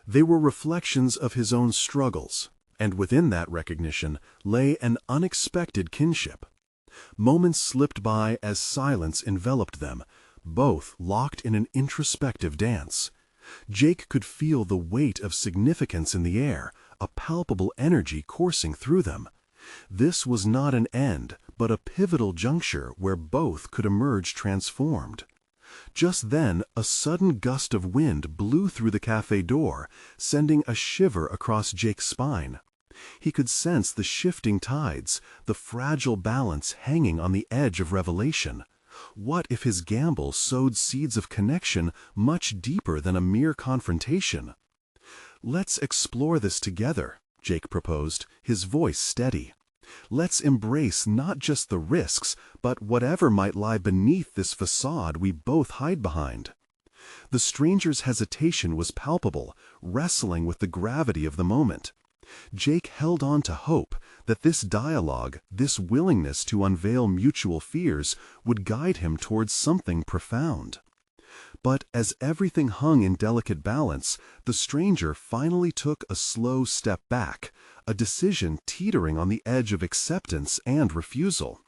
They were reflections of his own struggles, and within that recognition lay an unexpected kinship. Moments slipped by as silence enveloped them, both locked in an introspective dance. Jake could feel the weight of significance in the air, a palpable energy coursing through them. This was not an end, but a pivotal juncture where both could emerge transformed. Just then, a sudden gust of wind blew through the cafe door, sending a shiver across Jake's spine. He could sense the shifting tides, the fragile balance hanging on the edge of revelation. What if his gamble sowed seeds of connection much deeper than a mere confrontation? "Let's explore this together," Jake proposed, his voice steady. "Let's embrace not just the risks, but whatever might lie beneath this facade we both hide behind." The stranger's hesitation was palpable, wrestling with the gravity of the moment. Jake held on to hope that this dialogue, this willingness to unveil mutual fears, would guide him towards something profound. But as everything hung in delicate balance, the stranger finally took a slow step back, a decision teetering on the edge of acceptance and refusal.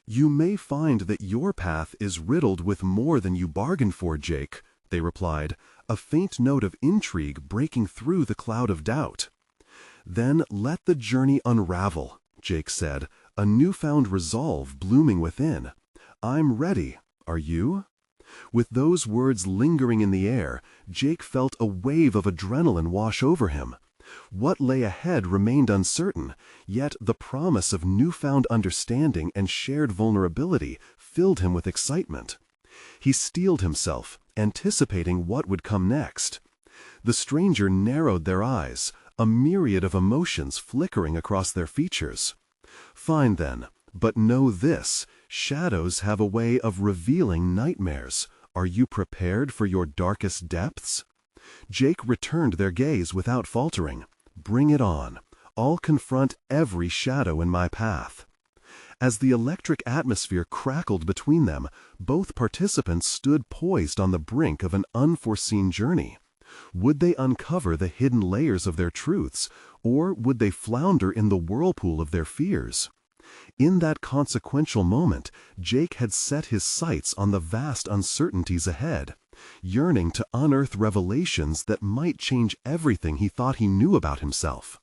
"You may find that your path is riddled with more than you bargained for, Jake," they replied, a faint note of intrigue breaking through the cloud of doubt. "Then let the journey unravel," Jake said, a newfound resolve blooming within. "I'm ready. Are you?" With those words lingering in the air, Jake felt a wave of adrenaline wash over him. What lay ahead remained uncertain, yet the promise of newfound understanding and shared vulnerability filled him with excitement. He steeled himself, anticipating what would come next. The stranger narrowed their eyes, a myriad of emotions flickering across their features. "Fine then, but know this, shadows have a way of revealing nightmares. Are you prepared for your darkest depths?" Jake returned their gaze without faltering. "Bring it on. I'll confront every shadow in my path." As the electric atmosphere crackled between them, both participants stood poised on the brink of an unforeseen journey. Would they uncover the hidden layers of their truths, or would they flounder in the whirlpool of their fears? In that consequential moment, Jake had set his sights on the vast uncertainties ahead, yearning to unearth revelations that might change everything he thought he knew about himself.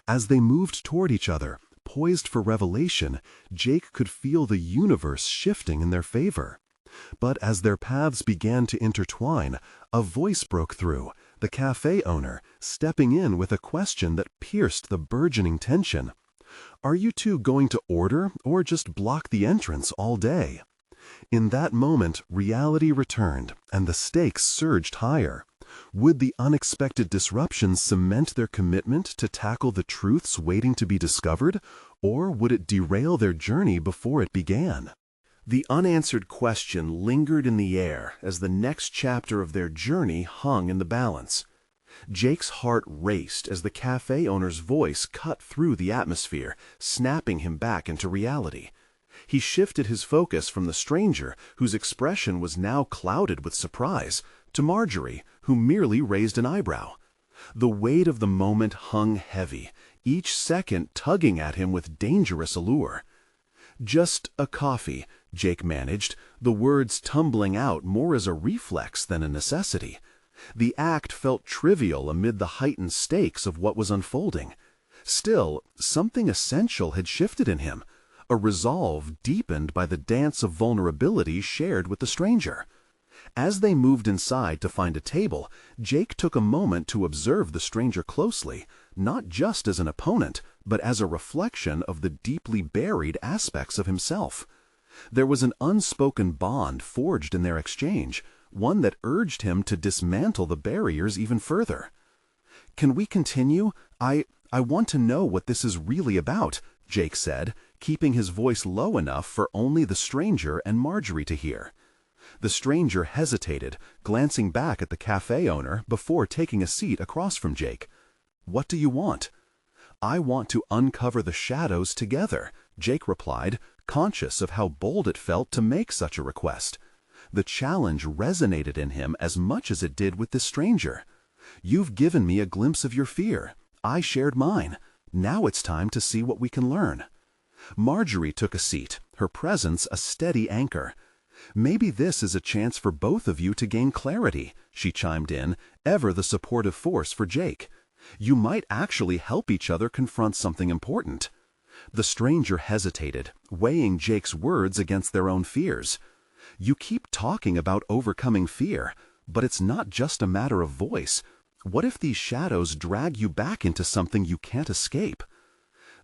As they moved toward each other, poised for revelation, Jake could feel the universe shifting in their favor. But as their paths began to intertwine, a voice broke through, the café owner, stepping in with a question that pierced the burgeoning tension. "Are you two going to order or just block the entrance all day?" In that moment, reality returned, and the stakes surged higher. Would the unexpected disruption cement their commitment to tackle the truths waiting to be discovered, or would it derail their journey before it began? The unanswered question lingered in the air as the next chapter of their journey hung in the balance. Jake's heart raced as the cafe owner's voice cut through the atmosphere, snapping him back into reality. He shifted his focus from the stranger, whose expression was now clouded with surprise, to Marjorie, who merely raised an eyebrow. The weight of the moment hung heavy, each second tugging at him with dangerous allure. "Just a coffee," Jake managed, the words tumbling out more as a reflex than a necessity. The act felt trivial amid the heightened stakes of what was unfolding. Still, something essential had shifted in him, a resolve deepened by the dance of vulnerability shared with the stranger. As they moved inside to find a table, Jake took a moment to observe the stranger closely, not just as an opponent, but as a reflection of the deeply buried aspects of himself. There was an unspoken bond forged in their exchange, one that urged him to dismantle the barriers even further. "Can we continue? I want to know what this is really about," Jake said, keeping his voice low enough for only the stranger and Marjorie to hear. The stranger hesitated, glancing back at the cafe owner before taking a seat across from Jake. "What do you want?" "I want to uncover the shadows together," Jake replied, conscious of how bold it felt to make such a request. The challenge resonated in him as much as it did with this stranger. "You've given me a glimpse of your fear. I shared mine. Now it's time to see what we can learn." Marjorie took a seat, her presence a steady anchor. "Maybe this is a chance for both of you to gain clarity," she chimed in, ever the supportive force for Jake. "You might actually help each other confront something important." The stranger hesitated, weighing Jake's words against their own fears. "You keep talking about overcoming fear, but it's not just a matter of voice. What if these shadows drag you back into something you can't escape?"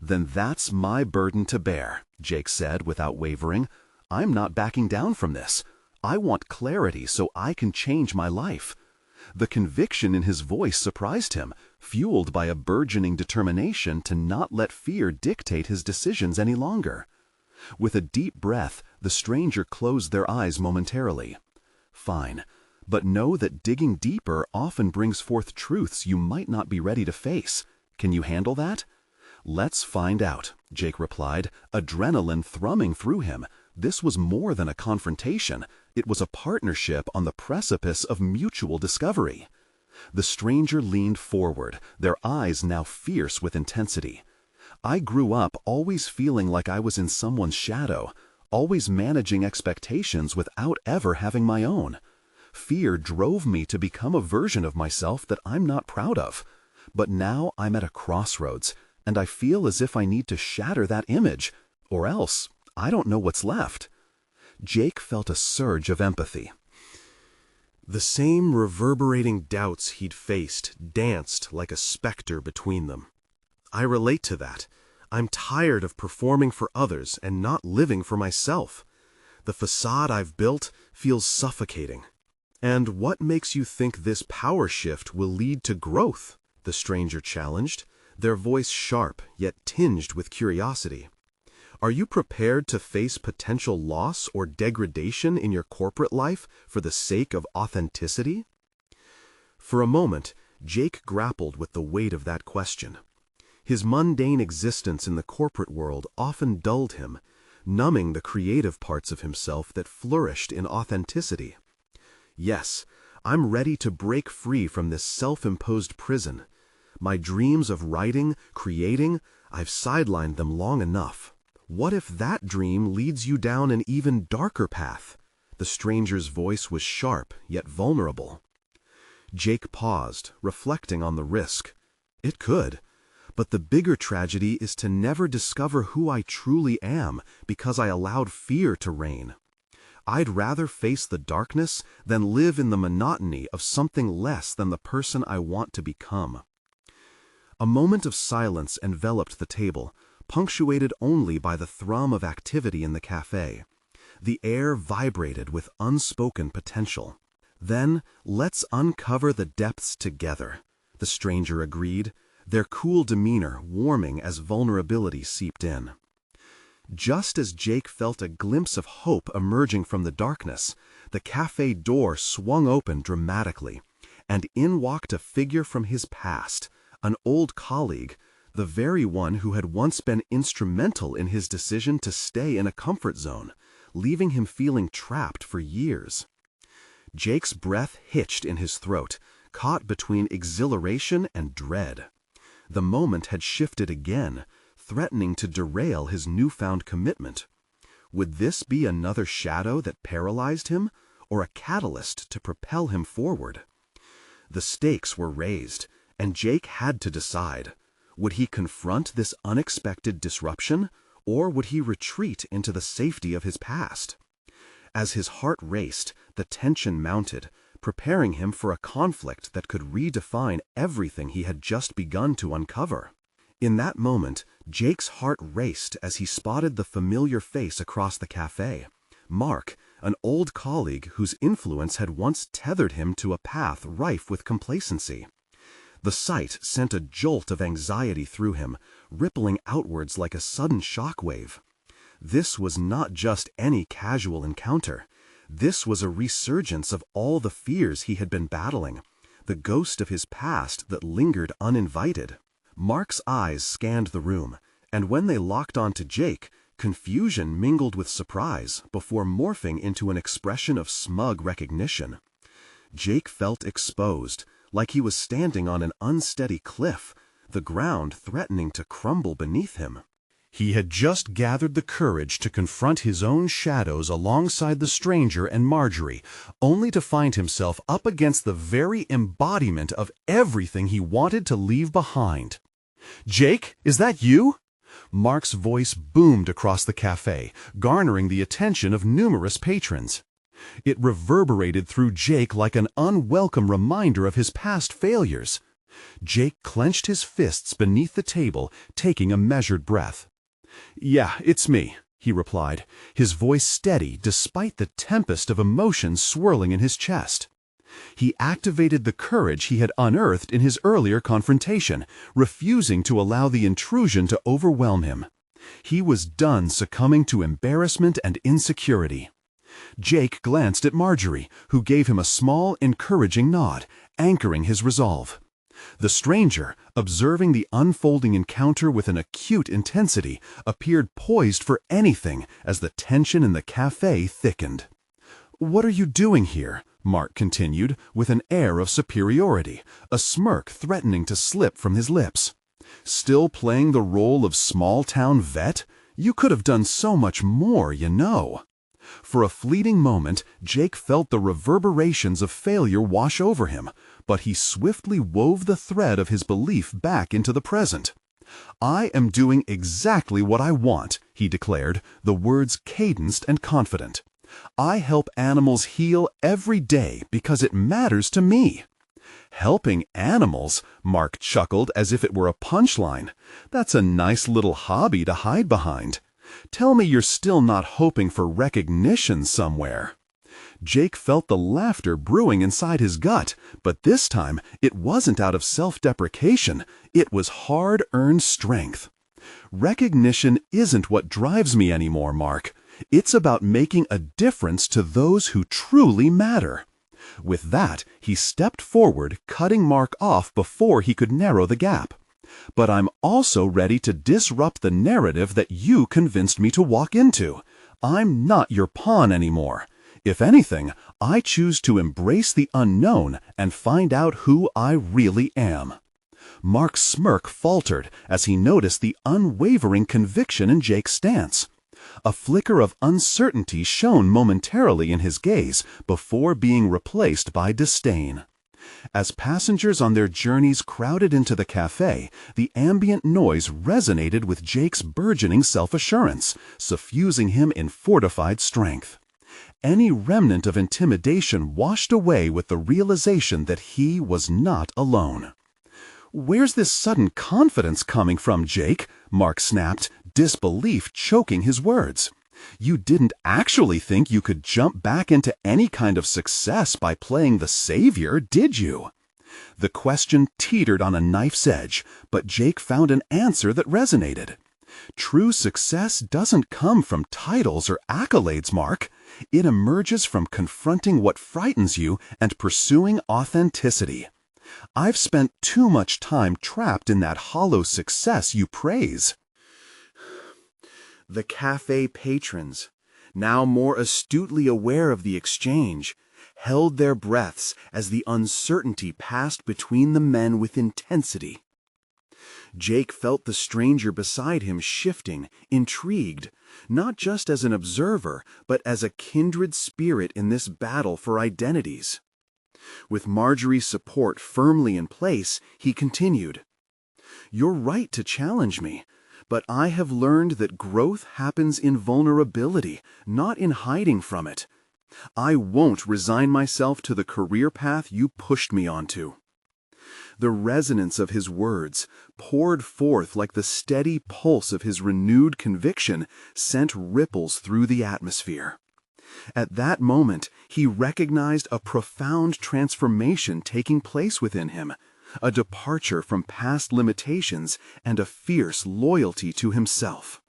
"Then that's my burden to bear," Jake said without wavering. "I'm not backing down from this. I want clarity so I can change my life." The conviction in his voice surprised him, fueled by a burgeoning determination to not let fear dictate his decisions any longer. With a deep breath, the stranger closed their eyes momentarily. "Fine, but know that digging deeper often brings forth truths you might not be ready to face. Can you handle that?" "Let's find out," Jake replied, adrenaline thrumming through him. This was more than a confrontation. It was a partnership on the precipice of mutual discovery. The stranger leaned forward, their eyes now fierce with intensity. "I grew up always feeling like I was in someone's shadow, always managing expectations without ever having my own. Fear drove me to become a version of myself that I'm not proud of. But now I'm at a crossroads, and I feel as if I need to shatter that image, or else I don't know what's left." Jake felt a surge of empathy. The same reverberating doubts he'd faced danced like a specter between them. "I relate to that. I'm tired of performing for others and not living for myself. The facade I've built feels suffocating." "And what makes you think this power shift will lead to growth?" the stranger challenged, their voice sharp yet tinged with curiosity. "Are you prepared to face potential loss or degradation in your corporate life for the sake of authenticity?" For a moment, Jake grappled with the weight of that question. His mundane existence in the corporate world often dulled him, numbing the creative parts of himself that flourished in authenticity. "Yes, I'm ready to break free from this self-imposed prison. My dreams of writing, creating, I've sidelined them long enough. What if that dream leads you down an even darker path?" The stranger's voice was sharp yet vulnerable. Jake paused, reflecting on the risk. It could, but the bigger tragedy is to never discover who I truly am because I allowed fear to reign. I'd rather face the darkness than live in the monotony of something less than the person I want to become. A moment of silence enveloped the table, punctuated only by the thrum of activity in the café. The air vibrated with unspoken potential. "Then let's uncover the depths together," the stranger agreed, their cool demeanor warming as vulnerability seeped in. Just as Jake felt a glimpse of hope emerging from the darkness, the café door swung open dramatically, and in walked a figure from his past, an old colleague, the very one who had once been instrumental in his decision to stay in a comfort zone, leaving him feeling trapped for years. Jake's breath hitched in his throat, caught between exhilaration and dread. The moment had shifted again, threatening to derail his newfound commitment. Would this be another shadow that paralyzed him, or a catalyst to propel him forward? The stakes were raised, and Jake had to decide. Would he confront this unexpected disruption, or would he retreat into the safety of his past? As his heart raced, the tension mounted, preparing him for a conflict that could redefine everything he had just begun to uncover. In that moment, Jake's heart raced as he spotted the familiar face across the café. Mark, an old colleague whose influence had once tethered him to a path rife with complacency. The sight sent a jolt of anxiety through him, rippling outwards like a sudden shockwave. This was not just any casual encounter. This was a resurgence of all the fears he had been battling, the ghost of his past that lingered uninvited. Mark's eyes scanned the room, and when they locked onto Jake, confusion mingled with surprise before morphing into an expression of smug recognition. Jake felt exposed, like he was standing on an unsteady cliff, the ground threatening to crumble beneath him. He had just gathered the courage to confront his own shadows alongside the stranger and Marjorie, only to find himself up against the very embodiment of everything he wanted to leave behind. "Jake, is that you?" Mark's voice boomed across the café, garnering the attention of numerous patrons. It reverberated through Jake like an unwelcome reminder of his past failures. Jake clenched his fists beneath the table, taking a measured breath. "Yeah, it's me," he replied, his voice steady despite the tempest of emotion swirling in his chest. He activated the courage he had unearthed in his earlier confrontation, refusing to allow the intrusion to overwhelm him. He was done succumbing to embarrassment and insecurity. Jake glanced at Marjorie, who gave him a small, encouraging nod, anchoring his resolve. The stranger, observing the unfolding encounter with an acute intensity, appeared poised for anything as the tension in the café thickened. "What are you doing here?" Mark continued, with an air of superiority, a smirk threatening to slip from his lips. "Still playing the role of small-town vet? You could have done so much more, you know." For a fleeting moment, Jake felt the reverberations of failure wash over him, but he swiftly wove the thread of his belief back into the present. "I am doing exactly what I want," he declared, the words cadenced and confident. "I help animals heal every day because it matters to me." "Helping animals?" Mark chuckled as if it were a punchline. "That's a nice little hobby to hide behind. Tell me you're still not hoping for recognition somewhere." Jake felt the laughter brewing inside his gut, but this time it wasn't out of self-deprecation, it was hard-earned strength. "Recognition isn't what drives me anymore, Mark. It's about making a difference to those who truly matter." With that, he stepped forward, cutting Mark off before he could narrow the gap. "But I'm also ready to disrupt the narrative that you convinced me to walk into. I'm not your pawn anymore. If anything, I choose to embrace the unknown and find out who I really am." Mark's smirk faltered as he noticed the unwavering conviction in Jake's stance. A flicker of uncertainty shone momentarily in his gaze before being replaced by disdain. As passengers on their journeys crowded into the café, the ambient noise resonated with Jake's burgeoning self-assurance, suffusing him in fortified strength. Any remnant of intimidation washed away with the realization that he was not alone. "Where's this sudden confidence coming from, Jake?" Mark snapped, disbelief choking his words. "You didn't actually think you could jump back into any kind of success by playing the savior, did you?" The question teetered on a knife's edge, but Jake found an answer that resonated. "True success doesn't come from titles or accolades, Mark. It emerges from confronting what frightens you and pursuing authenticity. I've spent too much time trapped in that hollow success you praise." The café patrons, now more astutely aware of the exchange, held their breaths as the uncertainty passed between the men with intensity. Jake felt the stranger beside him shifting, intrigued, not just as an observer, but as a kindred spirit in this battle for identities. With Marjorie's support firmly in place, he continued, "You're right to challenge me, but I have learned that growth happens in vulnerability, not in hiding from it. I won't resign myself to the career path you pushed me onto." The resonance of his words, poured forth like the steady pulse of his renewed conviction, sent ripples through the atmosphere. At that moment, he recognized a profound transformation taking place within him, a departure from past limitations and a fierce loyalty to himself.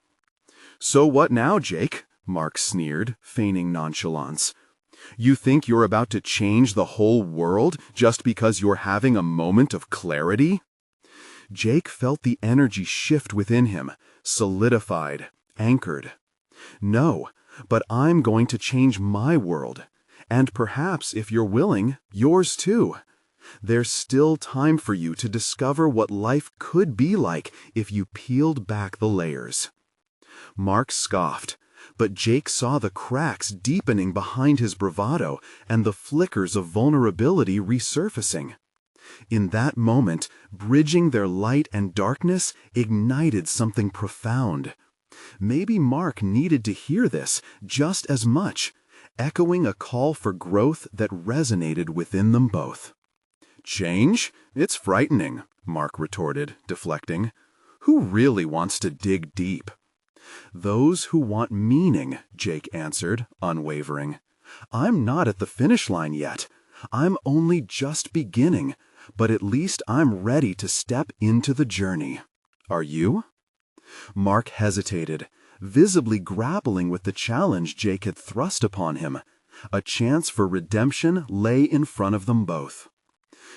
"So what now, Jake?" Mark sneered, feigning nonchalance. "You think you're about to change the whole world just because you're having a moment of clarity?" Jake felt the energy shift within him, solidified, anchored. "No, but I'm going to change my world, and perhaps, if you're willing, yours too. There's still time for you to discover what life could be like if you peeled back the layers." Mark scoffed, but Jake saw the cracks deepening behind his bravado and the flickers of vulnerability resurfacing. In that moment, bridging their light and darkness ignited something profound. Maybe Mark needed to hear this just as much, echoing a call for growth that resonated within them both. "Change? It's frightening," Mark retorted, deflecting. "Who really wants to dig deep?" "Those who want meaning," Jake answered, unwavering. "I'm not at the finish line yet. I'm only just beginning, but at least I'm ready to step into the journey. Are you?" Mark hesitated, visibly grappling with the challenge Jake had thrust upon him. A chance for redemption lay in front of them both.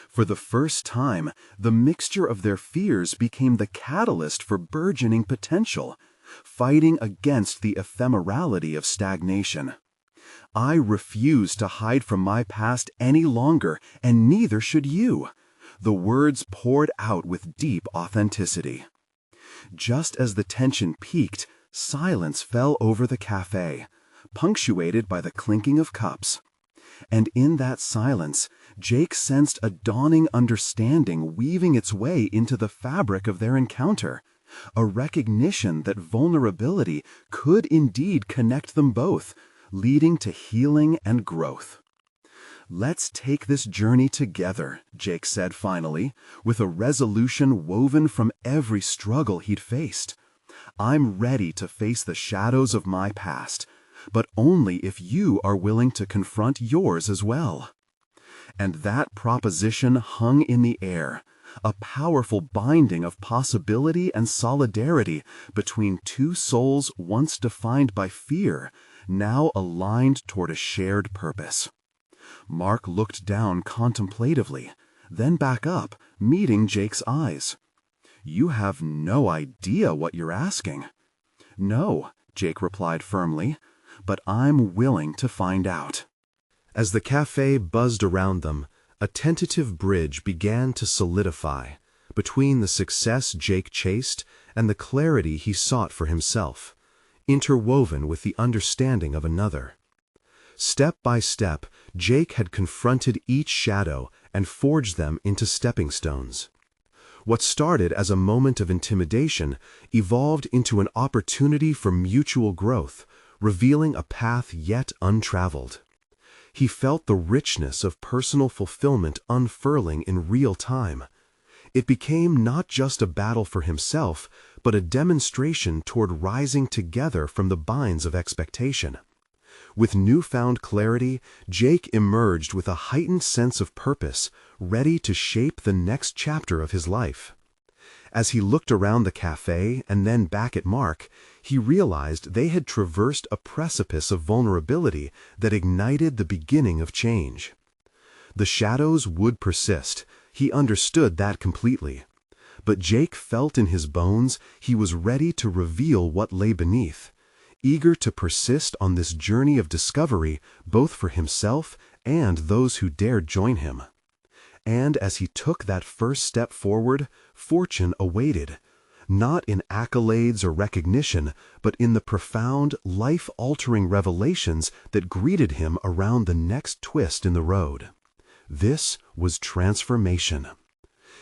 For the first time, the mixture of their fears became the catalyst for burgeoning potential, fighting against the ephemerality of stagnation. "I refuse to hide from my past any longer, and neither should you." The words poured out with deep authenticity. Just as the tension peaked, silence fell over the café, punctuated by the clinking of cups. And in that silence, Jake sensed a dawning understanding weaving its way into the fabric of their encounter, a recognition that vulnerability could indeed connect them both, leading to healing and growth. "Let's take this journey together," Jake said finally, with a resolution woven from every struggle he'd faced. "I'm ready to face the shadows of my past, but only if you are willing to confront yours as well." And that proposition hung in the air, a powerful binding of possibility and solidarity between two souls once defined by fear, now aligned toward a shared purpose. Mark looked down contemplatively, then back up, meeting Jake's eyes. "You have no idea what you're asking." "No," Jake replied firmly, "but I'm willing to find out." As the café buzzed around them, a tentative bridge began to solidify between the success Jake chased and the clarity he sought for himself, interwoven with the understanding of another. Step by step, Jake had confronted each shadow and forged them into stepping stones. What started as a moment of intimidation evolved into an opportunity for mutual growth, revealing a path yet untraveled. He felt the richness of personal fulfillment unfurling in real time. It became not just a battle for himself, but a demonstration toward rising together from the binds of expectation. With newfound clarity, Jake emerged with a heightened sense of purpose, ready to shape the next chapter of his life. As he looked around the café and then back at Mark, he realized they had traversed a precipice of vulnerability that ignited the beginning of change. The shadows would persist, he understood that completely. But Jake felt in his bones he was ready to reveal what lay beneath, eager to persist on this journey of discovery both for himself and those who dared join him. And as he took that first step forward, fortune awaited, not in accolades or recognition, but in the profound, life-altering revelations that greeted him around the next twist in the road. This was transformation.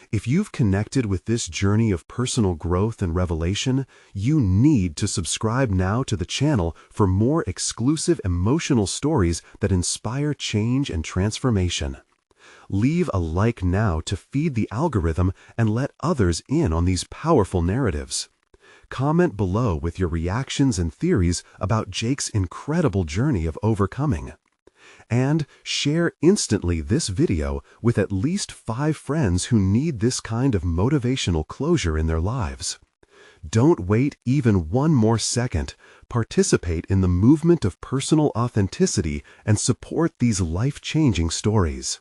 If you've connected with this journey of personal growth and revelation, you need to subscribe now to the channel for more exclusive emotional stories that inspire change and transformation. Leave a like now to feed the algorithm and let others in on these powerful narratives. Comment below with your reactions and theories about Jake's incredible journey of overcoming. And share instantly this video with at least 5 friends who need this kind of motivational closure in their lives. Don't wait even one more second. Participate in the movement of personal authenticity and support these life-changing stories.